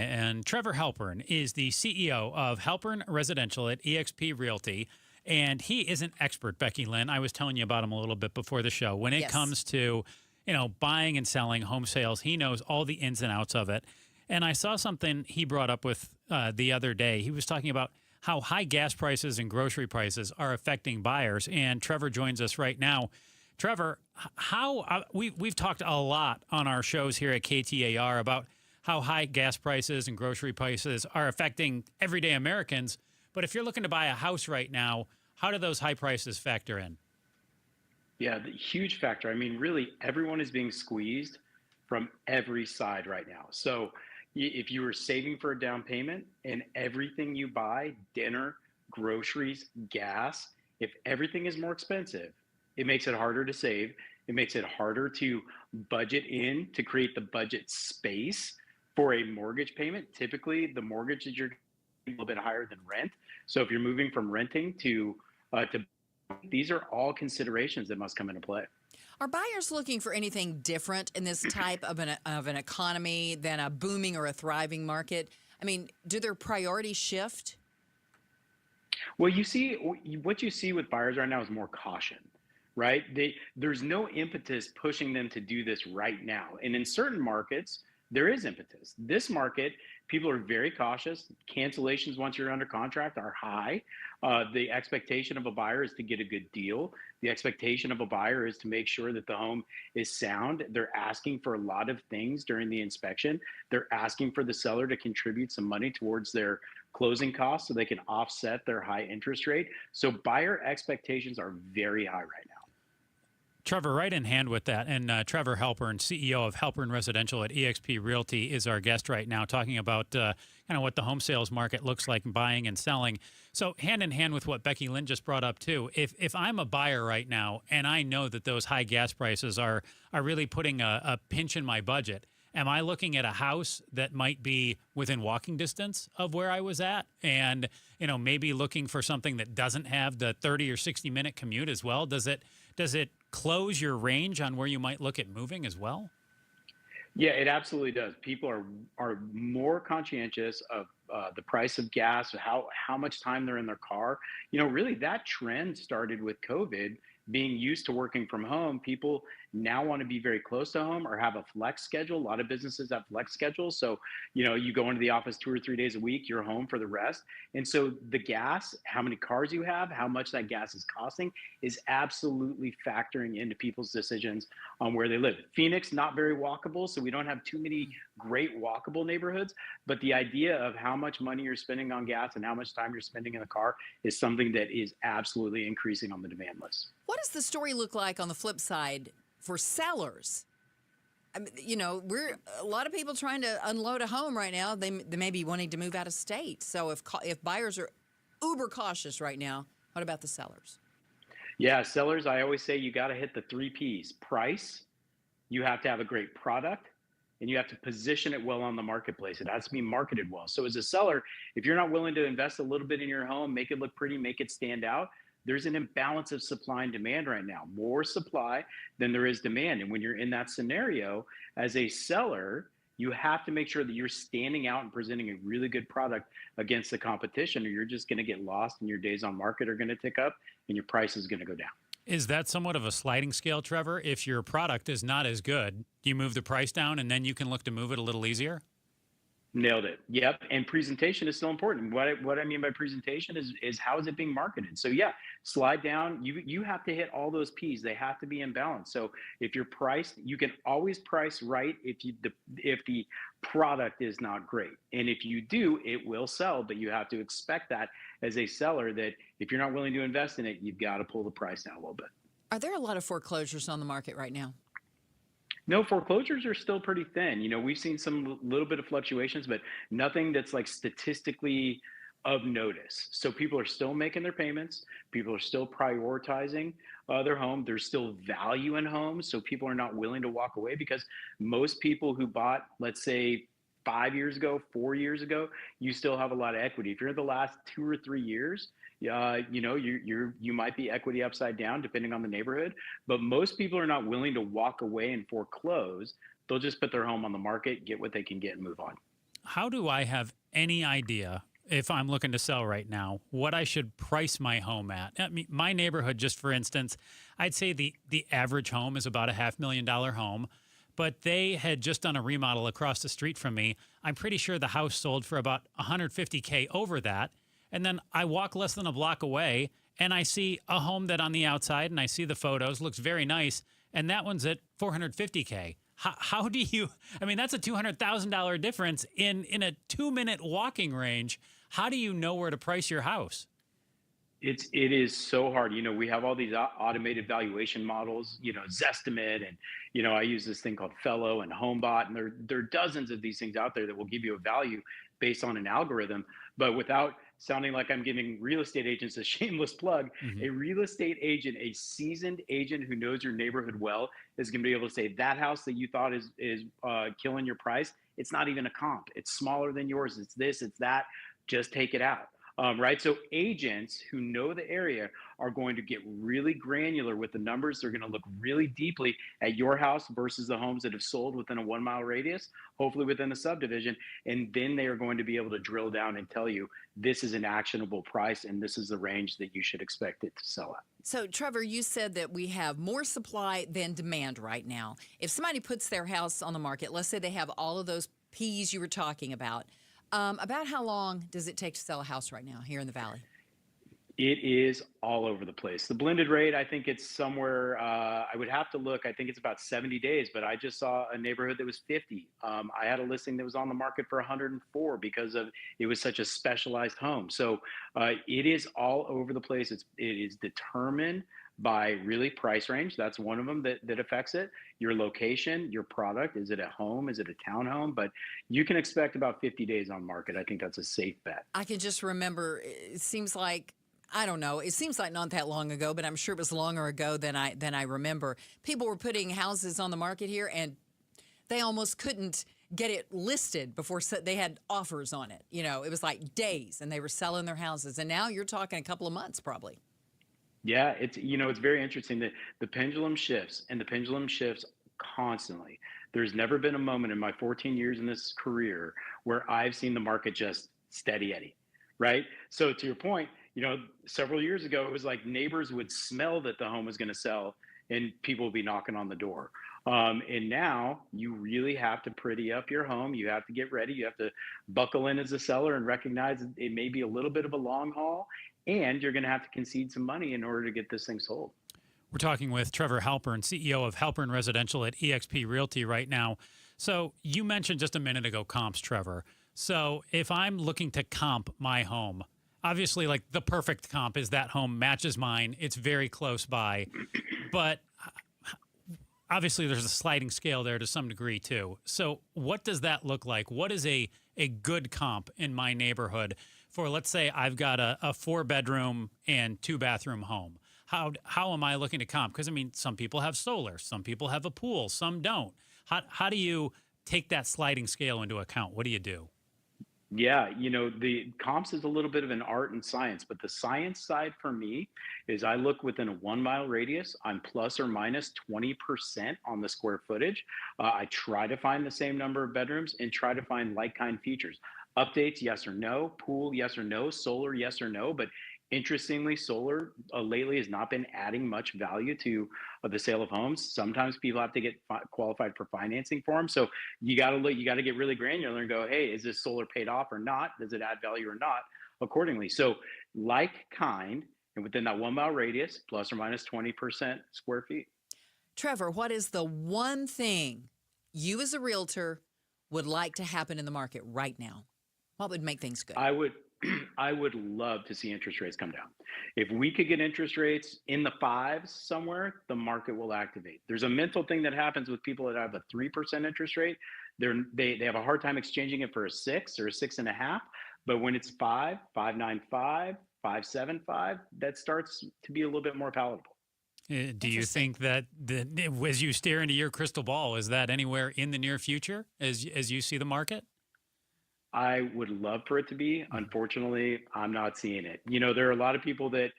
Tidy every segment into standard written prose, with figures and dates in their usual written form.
And Trevor Halpern is the CEO of Halpern Residential at eXp Realty. And he is an expert, Becky Lynn. I was telling you about him a little bit before the show. When it Yes. comes to, buying and selling home sales, he knows all the ins and outs of it. And I saw something he brought up with the other day. He was talking about how high gas prices and grocery prices are affecting buyers. And Trevor joins us right now. Trevor, how we've talked a lot on our shows here at KTAR about how high gas prices and grocery prices are affecting everyday Americans. But if you're looking to buy a house right now, how do those high prices factor in? Yeah, the huge factor. I mean, really, everyone is being squeezed from every side right now. So if you were saving for a down payment and everything you buy, dinner, groceries, gas, if everything is more expensive, it makes it harder to save. It makes it harder to budget in to create the budget space for a mortgage payment. Typically, the mortgage is a little bit higher than rent. So if you're moving from renting to these are all considerations that must come into play. Are buyers looking for anything different in this type of an economy than a booming or a thriving market? I mean, do their priorities shift? Well, what you see with buyers right now is more caution, right? There's no impetus pushing them to do this right now. And in certain markets, there is impetus. This market, people are very cautious. Cancellations once you're under contract are high. The expectation of a buyer is to get a good deal. The expectation of a buyer is to make sure that the home is sound. They're asking for a lot of things during the inspection. They're asking for the seller to contribute some money towards their closing costs so they can offset their high interest rate. So buyer expectations are very high right now. Trevor, right in hand with that. And Trevor Halpern, CEO of Halpern Residential at eXp Realty, is our guest right now, talking about kind of what the home sales market looks like, buying and selling. So hand in hand with what Becky Lynn just brought up too, if I'm a buyer right now and I know that those high gas prices are really putting a pinch in my budget, am I looking at a house that might be within walking distance of where I was at, and maybe looking for something that doesn't have the 30 or 60-minute commute as well? Does it close your range on where you might look at moving as well? Yeah, it absolutely does. People are more conscientious of the price of gas, how much time they're in their car. Really that trend started with COVID. Being used to working from home, people now want to be very close to home or have a flex schedule. A lot of businesses have flex schedules. So, you go into the office 2 or 3 days a week, you're home for the rest. And so the gas, how many cars you have, how much that gas is costing is absolutely factoring into people's decisions on where they live. Phoenix, not very walkable. So we don't have too many great walkable neighborhoods. But the idea of how much money you're spending on gas and how much time you're spending in the car is something that is absolutely increasing on the demand list. What does the story look like on the flip side for sellers? I mean, we're a lot of people trying to unload a home right now. They may be wanting to move out of state. So if buyers are uber cautious right now, what about the sellers? Yeah, sellers, I always say you got to hit the 3 Ps. Price, you have to have a great product, and you have to position it well on the marketplace. It has to be marketed well. So as a seller, if you're not willing to invest a little bit in your home, make it look pretty, make it stand out, there's an imbalance of supply and demand right now. More supply than there is demand. And when you're in that scenario, as a seller, you have to make sure that you're standing out and presenting a really good product against the competition, or you're just going to get lost and your days on market are going to tick up and your price is going to go down. Is that somewhat of a sliding scale, Trevor? If your product is not as good, do you move the price down and then you can look to move it a little easier? Nailed it. Yep. And presentation is still important. What I mean by presentation is how is it being marketed? So yeah, slide down. You have to hit all those P's. They have to be in balance. So if you're priced, you can always price right if the product is not great. And if you do, it will sell, but you have to expect that as a seller, that if you're not willing to invest in it, you've got to pull the price down a little bit. Are there a lot of foreclosures on the market right now? No, foreclosures are still pretty thin. We've seen some little bit of fluctuations, but nothing that's like statistically of notice. So people are still making their payments. People are still prioritizing their home. There's still value in homes. So people are not willing to walk away because most people who bought, let's say, 5 years ago, 4 years ago, you still have a lot of equity. If you're in the last 2 or 3 years, you might be equity upside down depending on the neighborhood, but most people are not willing to walk away and foreclose. They'll just put their home on the market, get what they can get, and move on. how do I have any idea if I'm looking to sell right now what I should price my home at? I mean, my neighborhood, just for instance, I'd say the average home is about a $500,000 home, but they had just done a remodel across the street from me. I'm pretty sure the house sold for about 150K over that. And then I walk less than a block away and I see a home that on the outside, and I see the photos, looks very nice, and that one's at 450K. How do you, I mean, that's a $200,000 difference in a 2-minute walking range. How do you know where to price your house? It is so hard. We have all these automated valuation models, Zestimate, and I use this thing called Fellow and HomeBot, and there are dozens of these things out there that will give you a value based on an algorithm. But without sounding like I'm giving real estate agents a shameless plug, Mm-hmm. a real estate agent, a seasoned agent who knows your neighborhood well, is going to be able to say that house that you thought is killing your price. It's not even a comp. It's smaller than yours. It's this. It's that. Just take it out. Right. So agents who know the area are going to get really granular with the numbers. They're going to look really deeply at your house versus the homes that have sold within a 1 mile radius, hopefully within a subdivision. And then they are going to be able to drill down and tell you this is an actionable price and this is the range that you should expect it to sell at. So, Trevor, you said that we have more supply than demand right now. If somebody puts their house on the market, let's say they have all of those P's you were talking about how long does it take to sell a house right now here in the Valley? It is all over the place. The blended rate, I think it's somewhere, I would have to look. I think it's about 70 days, but I just saw a neighborhood that was 50. I had a listing that was on the market for 104 because it was such a specialized home. So it is all over the place. It is determined by really price range. That's one of them that affects it. Your location, your product. Is it a home? Is it a townhome? But you can expect about 50 days on market. I think that's a safe bet. I can just remember, it seems like, I don't know, it seems like not that long ago, but I'm sure it was longer ago than I remember. People were putting houses on the market here and they almost couldn't get it listed before they had offers on it. It was like days and they were selling their houses. And now you're talking a couple of months probably. Yeah, it's very interesting that the pendulum shifts, and the pendulum shifts constantly. There's never been a moment in my 14 years in this career where I've seen the market just steady Eddie, right? So to your point, several years ago it was like neighbors would smell that the home was going to sell, and people would be knocking on the door. And now you really have to pretty up your home. You have to get ready. You have to buckle in as a seller and recognize it may be a little bit of a long haul, and you're going to have to concede some money in order to get this thing sold. We're talking with Trevor Halpern, CEO of Halpern Residential at eXp Realty right now. So you mentioned just a minute ago comps, Trevor. So if I'm looking to comp my home, obviously like the perfect comp is that home matches mine. It's very close by, but obviously there's a sliding scale there to some degree too. So what does that look like? What is a good comp in my neighborhood for, let's say I've got a 4-bedroom and 2-bathroom home? How am I looking to comp? Because I mean, some people have solar, some people have a pool, some don't. How do you take that sliding scale into account? What do you do? Yeah, the comps is a little bit of an art and science, but the science side for me is I look within a 1 mile radius. I'm plus or minus 20% on the square footage. I try to find the same number of bedrooms and try to find like kind features. Updates, yes or no. Pool, yes or no. Solar, yes or no. But interestingly, solar lately has not been adding much value to the sale of homes. Sometimes people have to get qualified for financing for them. So you got to look, you got to get really granular and go, hey, is this solar paid off or not? Does it add value or not? Accordingly. So like kind, and within that 1 mile radius, plus or minus 20% square feet. Trevor, what is the one thing you as a realtor would like to happen in the market right now? What would make things good? I would love to see interest rates come down. If we could get interest rates in the fives somewhere, the market will activate. There's a mental thing that happens with people that have a 3% interest rate. They have a hard time exchanging it for a 6 or a 6.5. But when it's 5.95, 5.75, that starts to be a little bit more palatable. Do you think that as you stare into your crystal ball, is that anywhere in the near future as you see the market? I would love for it to be. Unfortunately, I'm not seeing it. There are a lot of people that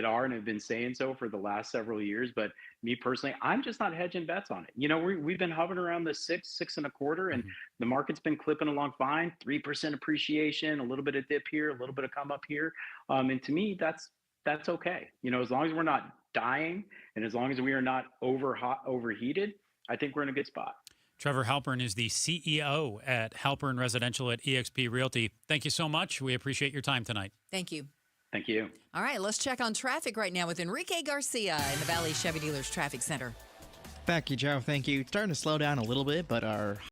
are and have been saying so for the last several years, but me personally, I'm just not hedging bets on it. We've been hovering around the six and a quarter, and Mhm. the market's been clipping along fine. 3% appreciation, a little bit of dip here, a little bit of come up here, and to me, that's okay. As long as we're not dying, and as long as we are not overheated, I think we're in a good spot. Trevor Halpern is the CEO at Halpern Residential at eXp Realty. Thank you so much. We appreciate your time tonight. Thank you. Thank you. All right, let's check on traffic right now with Enrique Garcia in the Valley Chevy Dealers Traffic Center. Thank you, Joe. Thank you. It's starting to slow down a little bit, but our